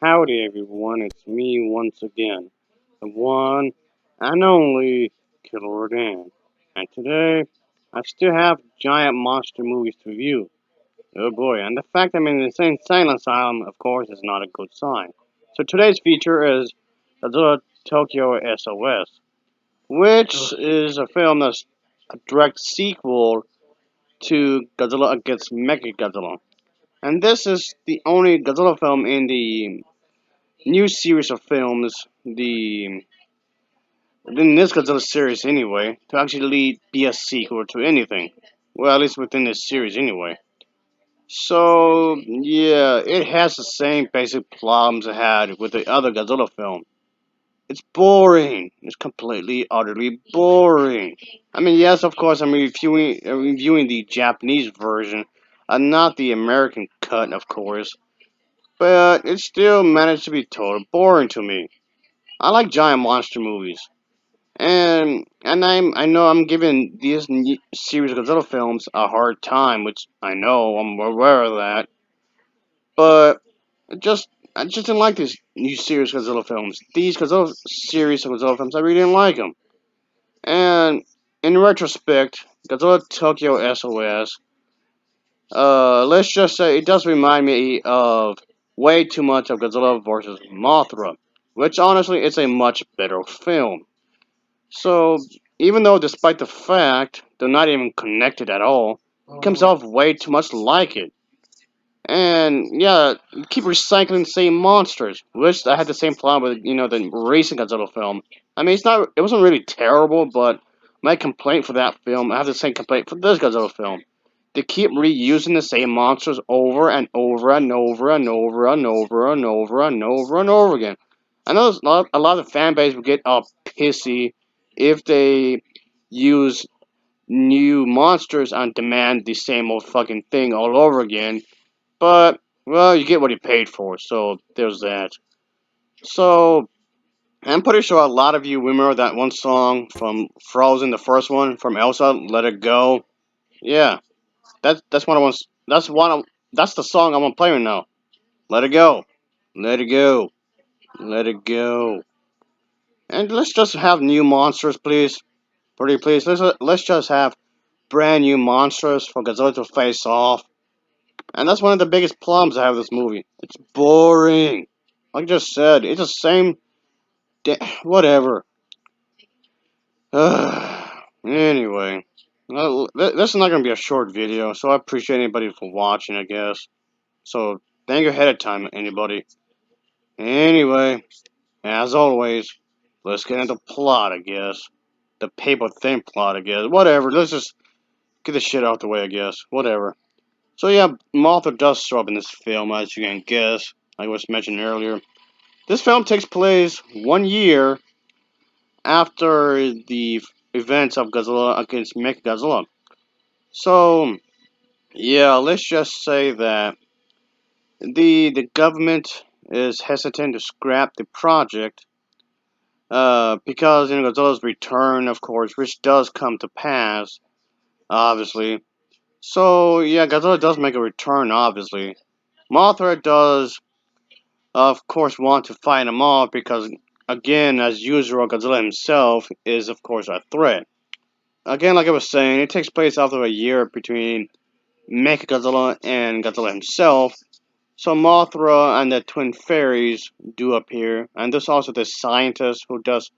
Howdy everyone, it's me once again, the one and only Killer Dan. And today, I still have giant monster movies to review. Oh boy, and the fact I'm in the insane asylum, of course, is not a good sign. So today's feature is Godzilla Tokyo S.O.S, which is a film that's a direct sequel to Godzilla against Mecha Godzilla. And this is the only Godzilla film in the new series of films, the in this Godzilla series anyway, to actually be a sequel to anything. Well, at least within this series anyway. So yeah, it has the same basic problems it had with the other Godzilla film. It's boring. It's completely, utterly boring. I mean, yes, of course, I'm reviewing the Japanese version, and not the American cut, of course. But it still managed to be total boring to me. I like giant monster movies, and I know I'm giving these series of Godzilla films a hard time, which I know I'm aware of that, but I just didn't like these new series of Godzilla films. These Godzilla series of Godzilla films, I really didn't like them. And in retrospect, Godzilla Tokyo SOS, let's just say it does remind me of way too much of Godzilla versus Mothra, which honestly is a much better film. So, even though despite the fact they're not even connected at all, it comes off way too much like it. And yeah, you keep recycling the same monsters, which I had the same problem with, the recent Godzilla film. I mean, it wasn't really terrible, but my complaint for that film, I have the same complaint for this Godzilla film. They keep reusing the same monsters over and over and over and over and over and over and over and over again. I know a lot of the fan base will get all pissy if they use new monsters and demand the same old fucking thing all over again. But, well, you get what you paid for, so there's that. So, I'm pretty sure a lot of you remember that one song from Frozen, the first one, from Elsa, Let It Go. Yeah, that's what I want. That's the song I want to play right now. Let it go, let it go, let it go. And let's just have new monsters, please. Pretty please. Let's just have brand new monsters for Godzilla to face off. And that's one of the biggest problems I have with this movie. It's boring. Like I just said, it's the same. Whatever. Anyway, well, this is not gonna be a short video, so I appreciate anybody for watching, I guess. So thank you ahead of time, anybody. Anyway, as always, let's get into plot, I guess. The paper thin plot, I guess. Whatever. Let's just get the shit out the way, I guess. Whatever. So yeah, Mothra does show up in this film, as you can guess. Like I was mentioned earlier. This film takes place 1 year after the events of Godzilla against Mechagodzilla. So yeah, let's just say that the government is hesitant to scrap the project because Godzilla's return, of course, which does come to pass, obviously. So yeah, Godzilla does make a return, obviously. Mothra does, of course, want to fight him off because, again, as usual, Godzilla himself is, of course, a threat. Again, like I was saying, it takes place after a year between Mechagodzilla and Godzilla himself. So Mothra and the twin fairies do appear, and there's also this scientist who does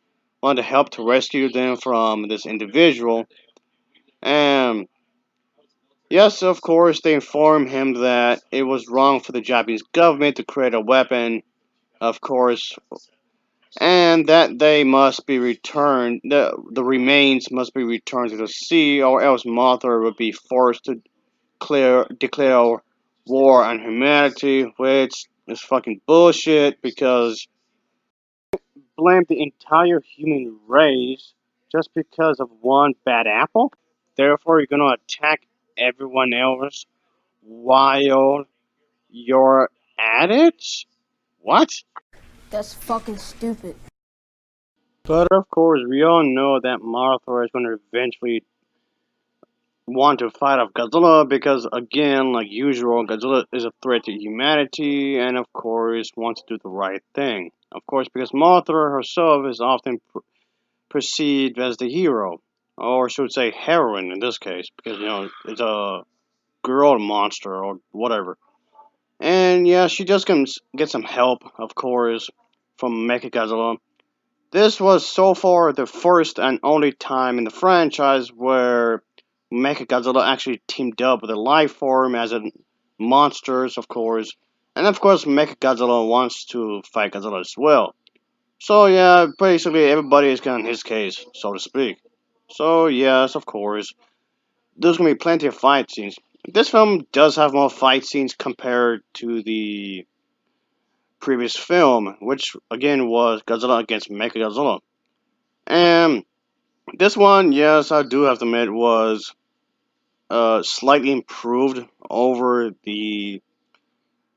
want to help to rescue them from this individual. And yes, of course, they inform him that it was wrong for the Japanese government to create a weapon, of course, and that they must be returned. The remains must be returned to the sea, or else Mothra would be forced to declare war on humanity, which is fucking bullshit because blame the entire human race just because of one bad apple. Therefore, you're gonna attack everyone else while you're at it. What? That's fucking stupid. But of course, we all know that Mothra is going to eventually want to fight off Godzilla because, again, like usual, Godzilla is a threat to humanity and, of course, wants to do the right thing. Of course, because Mothra herself is often perceived as the hero, or should say heroine in this case, because, it's a girl monster or whatever. And yeah, she just can get some help, of course, from Mecha Godzilla. This was so far the first and only time in the franchise where Mechagodzilla actually teamed up with a life form as in monsters, of course. And of course, Mechagodzilla wants to fight Godzilla as well. So yeah, basically everybody is on his case, so to speak. So yes, of course, there's gonna be plenty of fight scenes. This film does have more fight scenes compared to the previous film, which again was Godzilla against Mechagodzilla. And this one, yes, I do have to admit, was slightly improved over the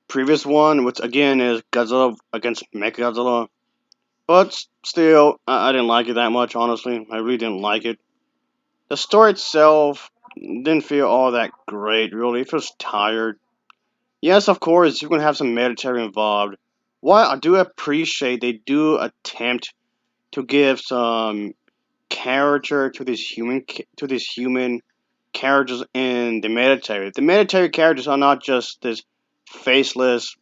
previous one, which again is Godzilla against Mechagodzilla. But still, I didn't like it that much, honestly. I really didn't like it. The story itself didn't feel all that great, really. It feels tired. Yes, of course, you're going to have some military involved. While I do appreciate they do attempt to give some character to these human characters in the military. The military characters are not just this faceless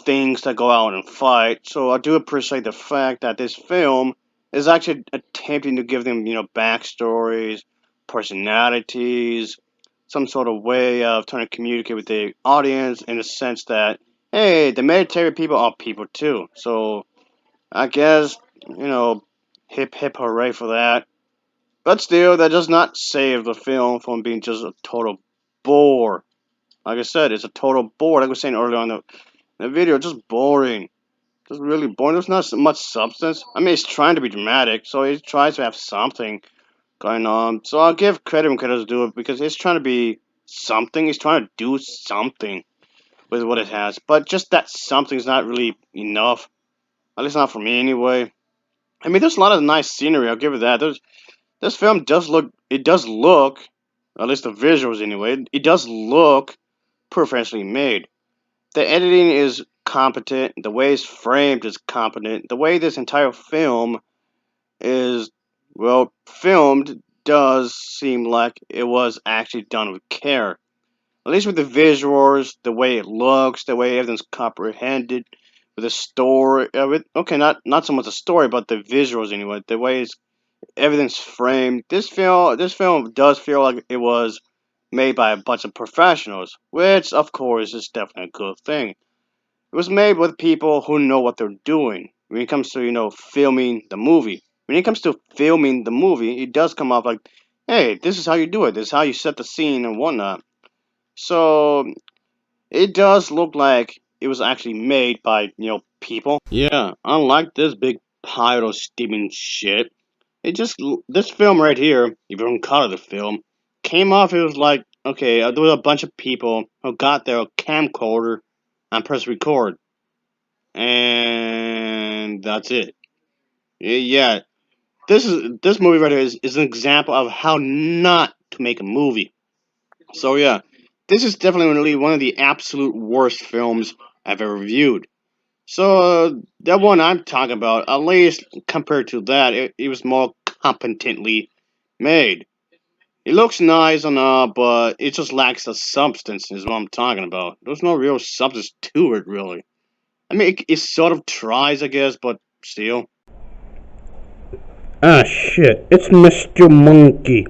things that go out and fight. So I do appreciate the fact that this film is actually attempting to give them, backstories, personalities, some sort of way of trying to communicate with the audience in the sense that, hey, the military people are people too. So I guess, hip hip hooray for that. But still, that does not save the film from being just a total bore. Like I said, it's a total bore. Like I was saying earlier on the video, just boring. Just really boring. There's not so much substance. I mean, it's trying to be dramatic, so it tries to have something going on. So I'll give credit when credit's due because it's trying to be something. It's trying to do something with what it has. But just that something is not really enough. At least not for me anyway. I mean, there's a lot of nice scenery. I'll give it that. This film does look. It does look, at least the visuals anyway. It does look professionally made. The editing is competent. The way it's framed is competent. The way this entire film is, well, filmed does seem like it was actually done with care. At least with the visuals, the way it looks, the way everything's comprehended, with the story. Okay, not so much the story, but the visuals anyway. The way everything's framed. This film does feel like it was made by a bunch of professionals, which of course is definitely a good thing. It was made with people who know what they're doing when it comes to filming the movie. When it comes to filming the movie, it does come off like, hey, this is how you do it. This is how you set the scene and whatnot. So it does look like it was actually made by people. Yeah, unlike this big pile of steaming shit. It just this film right here, if you don't call it a film, came off. It was like okay, there was a bunch of people who got their camcorder and pressed record, and that's it. Yeah, this movie right here is an example of how not to make a movie. So yeah, this is definitely one of the absolute worst films I've ever viewed. So that one I'm talking about, at least compared to that, it was more competently made. It looks nice and but it just lacks the substance. Is what I'm talking about. There's no real substance to it, really. I mean, it sort of tries, I guess, but still. Ah, shit. It's Mr. Monkey.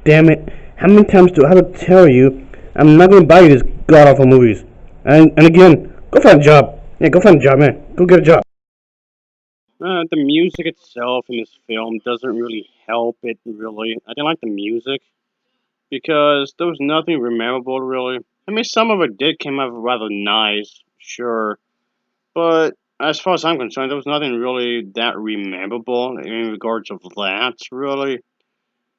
Damn it. How many times do I have to tell you I'm not going to buy you these god awful movies? And again, go find a job. Yeah, go find a job, man. Go get a job. The music itself in this film doesn't really help it, really. I didn't like the music because there was nothing memorable, really. I mean, some of it did come out rather nice, sure, but as far as I'm concerned, there was nothing really that memorable in regards of that, really.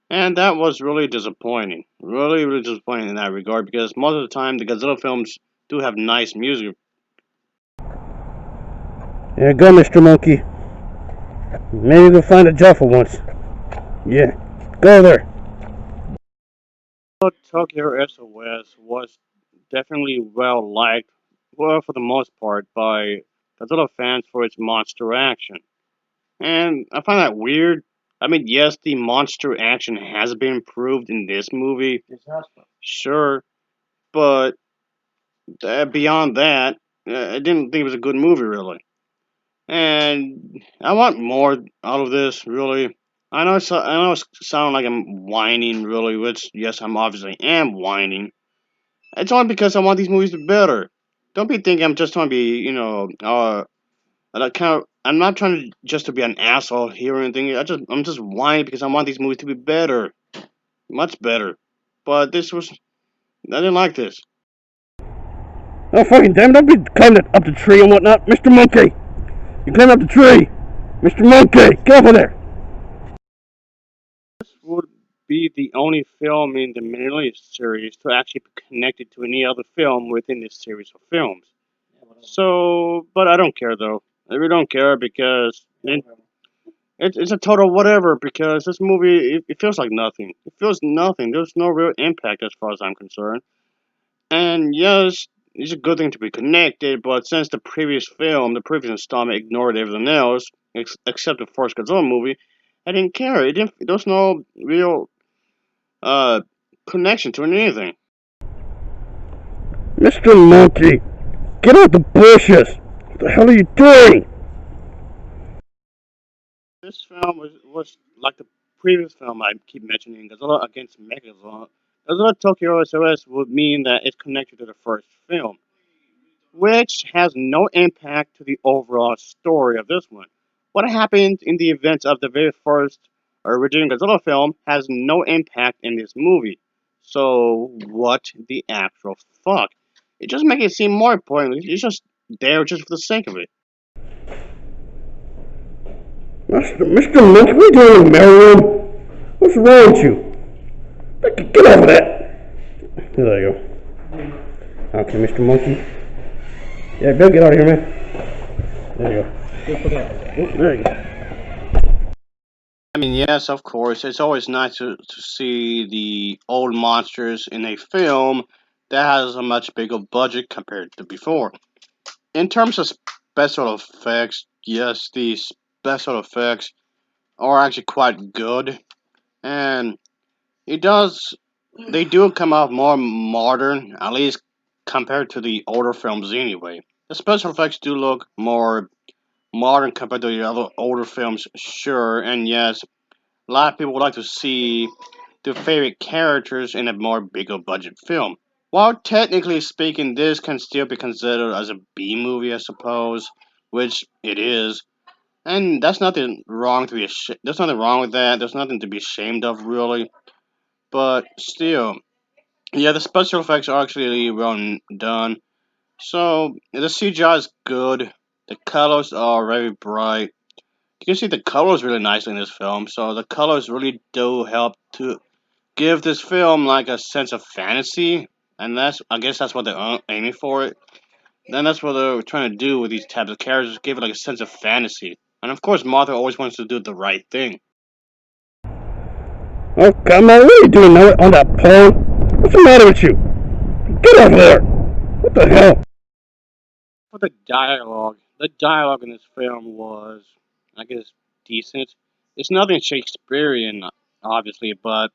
And that was really disappointing. Really, really disappointing in that regard because most of the time the Godzilla films do have nice music. Yeah, go, Mr. Monkey. Maybe go find a job for once. Yeah, go there. Tokyo S.O.S. was definitely well liked, well, for the most part, by Godzilla fans for its monster action. And I find that weird. I mean, yes, the monster action has been improved in this movie, sure, but beyond that, I didn't think it was a good movie, really. And I want more out of this, really. I know it sounds like I'm whining, really, which, yes, I'm obviously am whining. It's only because I want these movies to be better. Don't be thinking I'm just trying to be, I'm not trying to just to be an asshole here or anything. I'm just whining because I want these movies to be better, much better. But I didn't like this. Oh, fucking damn it, don't be climbing up the tree and whatnot. Mr. Monkey! You climbed up the tree! Mr. Monkey! Get over there! This would be the only film in the Manila series to actually be connected to any other film within this series of films. So, but I don't care though. I really don't care because it's a total whatever because this movie it feels like nothing. It feels nothing. There's no real impact as far as I'm concerned. And yes, it's a good thing to be connected, but since the previous film, the previous installment ignored everything else except the first Godzilla movie, I didn't care. It didn't. There was no real uh connection to anything. Mr. Monkey! Get out the bushes! What the hell are you doing? This film was like the previous film I keep mentioning, Godzilla against Mecha. Godzilla Tokyo S.O.S. would mean that it's connected to the first film, which has no impact to the overall story of this one. What happened in the events of the very first original Godzilla film has no impact in this movie. So what the actual fuck? It just makes it seem more important. It's just there just for the sake of it. Mr. Monkey, what are you doing in the mail room? What's wrong with you? Get over that! There you go. Okay, Mr. Monkey. Yeah, Bill, get out of here, man. There you go. Oh, there you go. I mean, yes, of course. It's always nice to see the old monsters in a film that has a much bigger budget compared to before. In terms of special effects, yes, the special effects are actually quite good, and it does they do come out more modern, at least compared to the older films anyway. The special effects do look more modern compared to the other older films, sure, and yes, a lot of people would like to see their favorite characters in a more bigger budget film. While technically speaking, this can still be considered as a B movie, I suppose, which it is, and that's nothing wrong to be. There's nothing wrong with that. There's nothing to be ashamed of, really. But still, yeah, the special effects are actually well done. So the CGI is good. The colors are very bright. You can see the colors really nicely in this film. So the colors really do help to give this film like a sense of fantasy, and I guess that's what they're aiming for. It. Then that's what they're trying to do with these types of characters, give it like a sense of fantasy. And of course, Martha always wants to do the right thing. Oh, come on, what are you doing now on that pole? What's the matter with you? Get over there! What the hell? For the dialogue in this film was, I guess, decent. It's nothing Shakespearean, obviously, but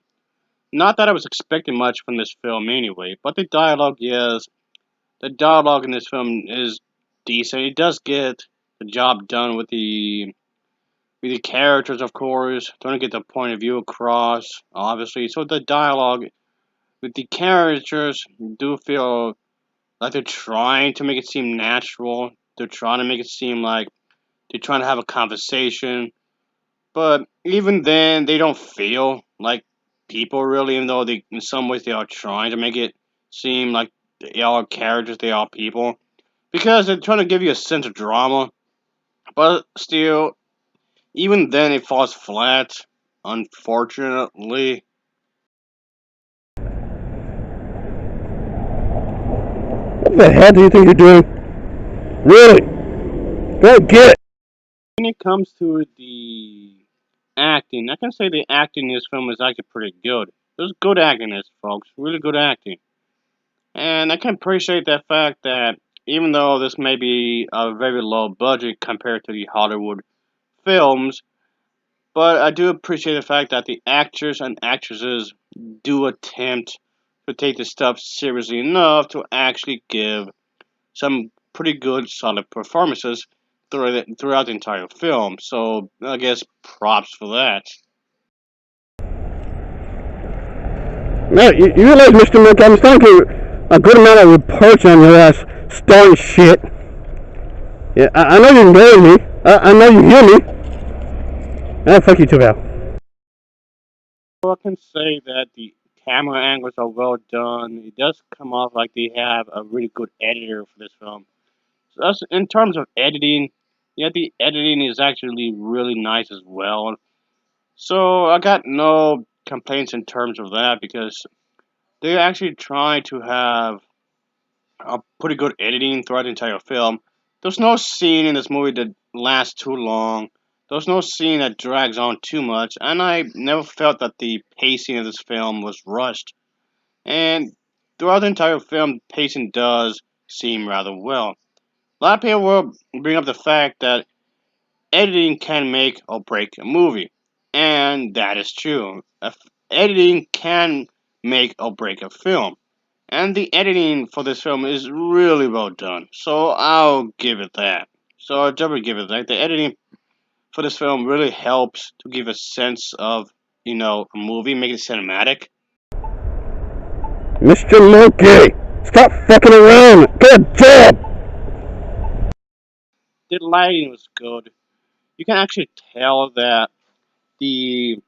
not that I was expecting much from this film anyway. But the dialogue, yes, the dialogue in this film is decent. It does get the job done with the characters, of course, trying to get the point of view across, obviously. So the dialogue with the characters do feel like they're trying to make it seem natural. They're trying to make it seem like they're trying to have a conversation. But even then, they don't feel like people really, even though they, in some ways, they are trying to make it seem like they are characters, they are people. Because they're trying to give you a sense of drama. But still, even then, it falls flat, unfortunately. What the hell do you think you're doing? Really? Go get it! When it comes to the acting, I can say the acting in this film is actually pretty good. There's good acting in this, folks. Really good acting. And I can appreciate that fact that even though this may be a very low budget compared to the Hollywood films, but I do appreciate the fact that the actors and actresses do attempt to take this stuff seriously enough to actually give some pretty good, solid performances throughout the entire film. So I guess props for that. Man, you realize, Mr. Monkey, I'm starting to a good amount of reproach on your ass starting shit. Yeah, I know you're hearing me. I know you hear me. Ah, fuck you too, Val. So I can say that the camera angles are well done. It does come off like they have a really good editor for this film. So that's, in terms of editing, yeah, the editing is actually really nice as well. So I got no complaints in terms of that because they actually try to have a pretty good editing throughout the entire film. There's no scene in this movie that lasts too long. There's no scene that drags on too much, and I never felt that the pacing of this film was rushed. And throughout the entire film, pacing does seem rather well. A lot of people will bring up the fact that editing can make or break a movie, and that is true. Editing can make or break a film. And the editing for this film is really well done. So I'll give it that. So I'll definitely give it that. The editing for this film really helps to give a sense of, a movie, make it cinematic. Mr. Monkey, stop fucking around. Good job. The lighting was good. You can actually tell that the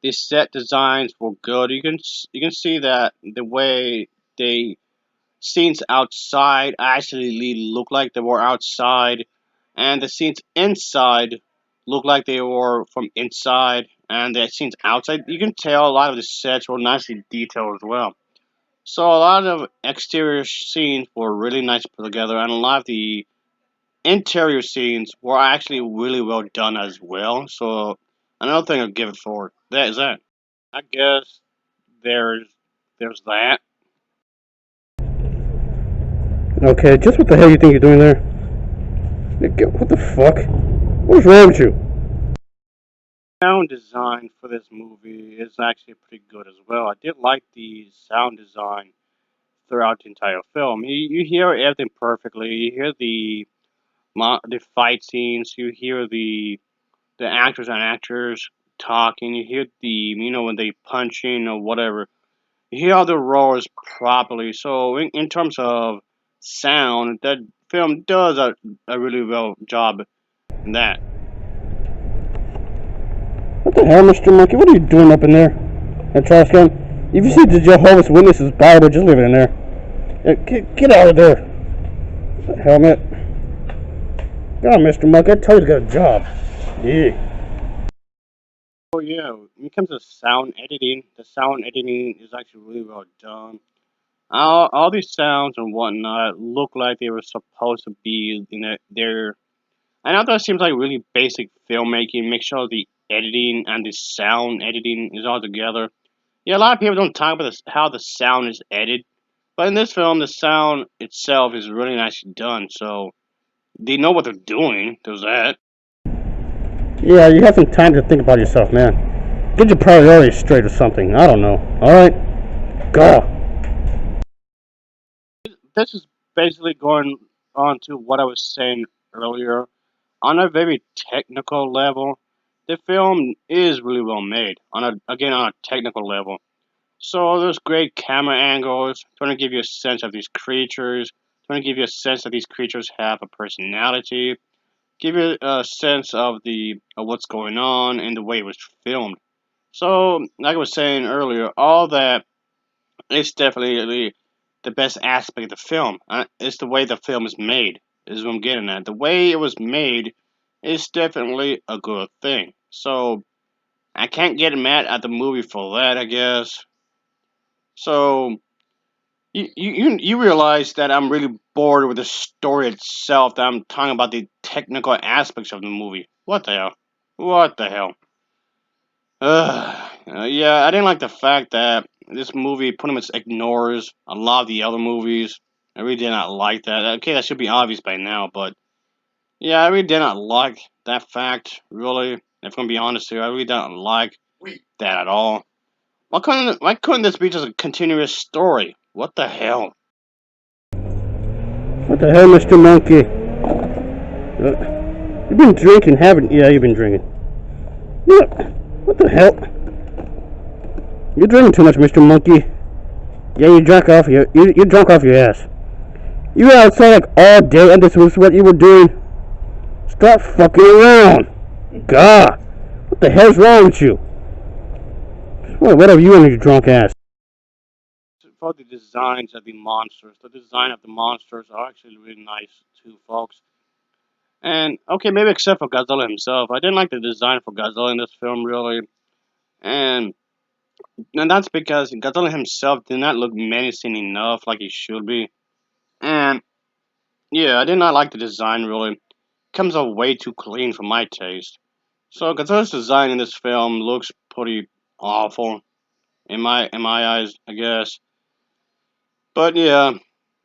the set designs were good. You can see that the way they scenes outside actually look like they were outside, and the scenes inside look like they were from inside, and the scenes outside, you can tell a lot of the sets were nicely detailed as well. So a lot of exterior scenes were really nice put together, and a lot of the interior scenes were actually really well done as well. So another thing I'll give it for that is that. I guess there's there's that. Okay, just what the hell you think you're doing there? What the fuck? What's wrong with you? Sound design for this movie is actually pretty good as well. I did like the sound design throughout the entire film. You hear everything perfectly. You hear the fight scenes. You hear the actors and actors talking. You hear when they punching or whatever. You hear all the roars properly. So in terms of sound, that film does a really well job in that. What the hell, Mr. Monkey? What are you doing up in there? And trash can? If you see the Jehovah's Witnesses Bible, just leave it in there. Get out of there. Helmet. God, Mr. Monkey, I told you to get a job. Yeah. Oh yeah, when it comes to sound editing, the sound editing is actually really well done. All these sounds and whatnot look like they were supposed to be in their. I know that seems like really basic filmmaking. Make sure the editing and the sound editing is all together. Yeah, a lot of people don't talk about this, how the sound is edited, but in this film, the sound itself is really nicely done. So they know what they're doing. There's that. Yeah, you have some time to think about yourself, man. Get your priorities straight or something. I don't know. Alright? Go. This is basically going on to what I was saying earlier. On a very technical level, the film is really well made. On a technical level, so there's great camera angles, trying to give you a sense of these creatures, trying to give you a sense that these creatures have a personality, give you a sense of the of what's going on and the way it was filmed. So, like I was saying earlier, all that is definitely the best aspect of the film. It's the way the film is made. Is what I'm getting at. The way it was made is definitely a good thing. So I can't get mad at the movie for that, I guess. So you realize that I'm really bored with the story itself. That I'm talking about the technical aspects of the movie. What the hell? What the hell? Ugh. Yeah, I didn't like the fact that this movie pretty much ignores a lot of the other movies. I really did not like that. Okay, that should be obvious by now, but yeah, I really did not like that fact. Really, if I'm gonna be honest here, I really don't like that at all. Why couldn't this be just a continuous story? What the hell? What the hell, Mr. Monkey? You've been drinking, haven't you? Yeah, you've been drinking. What the hell? You're drinking too much, Mr. Monkey. Yeah, you're drunk off your ass. You were outside like all day, and this was what you were doing. Stop fucking around. God, what the hell's wrong with you? Whatever you and your drunk ass. For the designs of the monsters, the design of the monsters are actually really nice too, folks. And okay, maybe except for Godzilla himself, I didn't like the design for Godzilla in this film really, and that's because Godzilla himself did not look menacing enough like he should be. And yeah, I did not like the design really. Comes out way too clean for my taste. So Godzilla's design in this film looks pretty awful in my eyes, I guess. But yeah,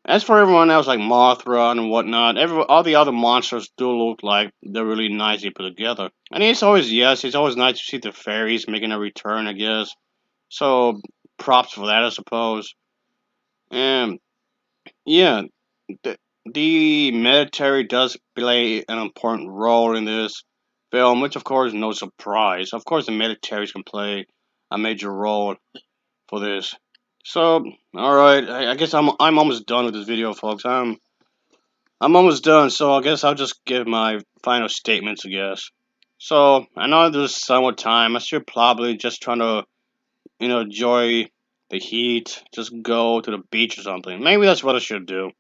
as for everyone else like Mothra and whatnot, all the other monsters do look like they're really nicely put together. And it's always nice to see the fairies making a return, I guess. So props for that, I suppose. And yeah, the military does play an important role in this film, which of course is no surprise. Of course, the militaries can play a major role for this. So, all right, I guess I'm almost done with this video, folks. I'm almost done, so I guess I'll just give my final statements. I guess. So I know there's somewhat time. I should probably just try to enjoy the heat. Just go to the beach or something. Maybe that's what I should do.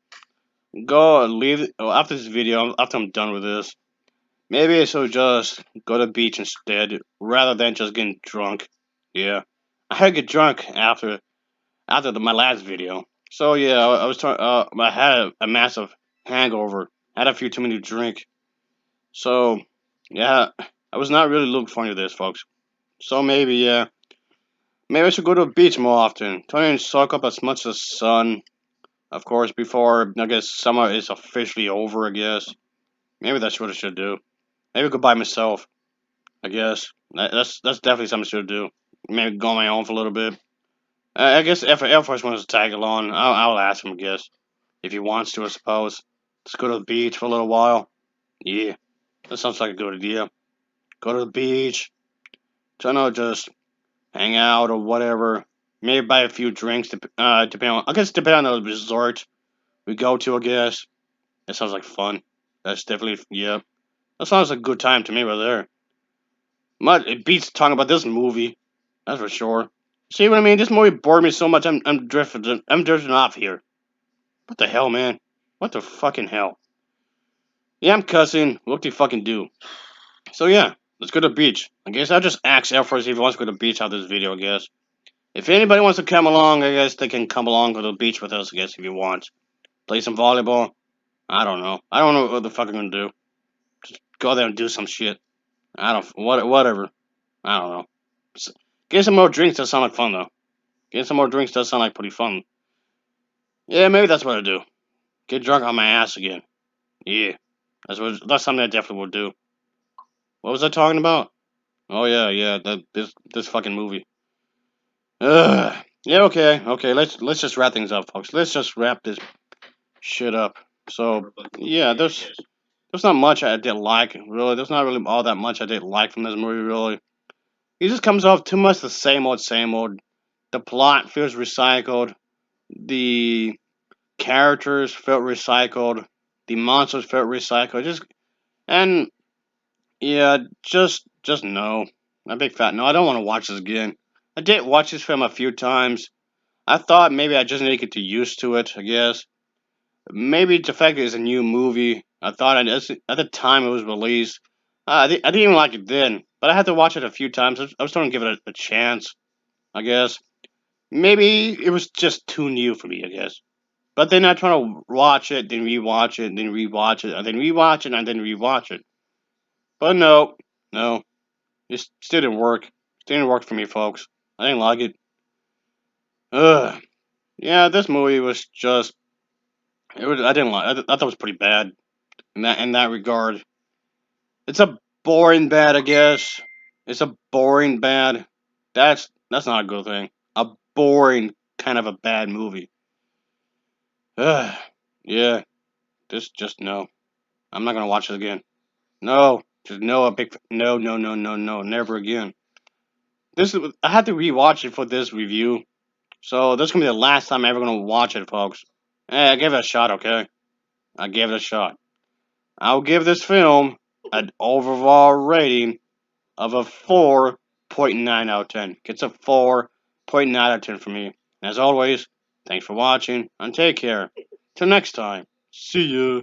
Go leave after this video. After I'm done with this, maybe I should just go to the beach instead, rather than just getting drunk. Yeah, I had to get drunk after my last video. So yeah, I was trying. I had a massive hangover. Had a few too many to drink. So yeah, I was not really looking forward to this, folks. So maybe I should go to the beach more often. Try and soak up as much of the sun, of course, before I guess summer is officially over. I guess maybe that's what I should do. Maybe go by myself. I guess that's definitely something I should do. Maybe go on my own for a little bit. I guess if Air Force wants to tag along, I'll ask him. I guess if he wants to, I suppose. Let's go to the beach for a little while. Yeah, that sounds like a good idea. Go to the beach. Try not just hang out or whatever. Maybe buy a few drinks. Depending on, I guess depending on the resort we go to. I guess that sounds like fun. That's definitely yeah. That sounds like a good time to me right there. It beats talking about this movie. That's for sure. See what I mean? This movie bored me so much. I'm drifting off here. What the hell, man? What the fucking hell? Yeah, I'm cussing. What do you fucking do? So yeah, let's go to the beach. I guess I'll just ask Air Force if he wants to go to the beach after this video. I guess if anybody wants to come along, I guess they can come along to the beach with us. I guess if you want, play some volleyball. I don't know. I don't know what the fuck I'm gonna do. Just go there and do some shit. I don't. Whatever. I don't know. Get some more drinks. Does sound like fun though. Get some more drinks. Does sound like pretty fun. Yeah, maybe that's what I do. Get drunk on my ass again. Yeah, that's something I definitely would do. What was I talking about? Oh yeah, yeah. This fucking movie. Ugh. Yeah. Okay. Let's just wrap things up, folks. Let's just wrap this shit up. So yeah, there's not much I did like really. There's not really all that much I did like from this movie really. It just comes off too much the same old, same old. The plot feels recycled. The characters felt recycled. The monsters felt recycled. And yeah, just no. A big fat no. I don't want to watch this again. I did watch this film a few times. I thought maybe I just need to get used to it. I guess maybe the fact that it's a new movie. I thought at the time it was released. I didn't even like it then, but I had to watch it a few times. I was trying to give it a chance. I guess maybe it was just too new for me. I guess. But then I try to watch it, then rewatch it, then rewatch it, and then rewatch it, and then rewatch it. But no, it still didn't work. Didn't work for me, folks. I didn't like it. Ugh. Yeah, this movie was just. It was. I didn't like. I thought it was pretty bad in that regard. It's a boring bad, I guess. It's a boring bad. That's not a good thing. A boring kind of a bad movie. Ugh. Yeah. Just no. I'm not gonna watch it again. No. Just no. A big no. No. No. No. No. Never again. I had to rewatch it for this review. So this is gonna be the last time I'm ever gonna watch it, folks. Hey, I gave it a shot, okay? I gave it a shot. I'll give this film an overall rating of a 4.9 out of 10. Gets a 4.9 out of 10 for me. And as always, thanks for watching and take care. Till next time, see ya.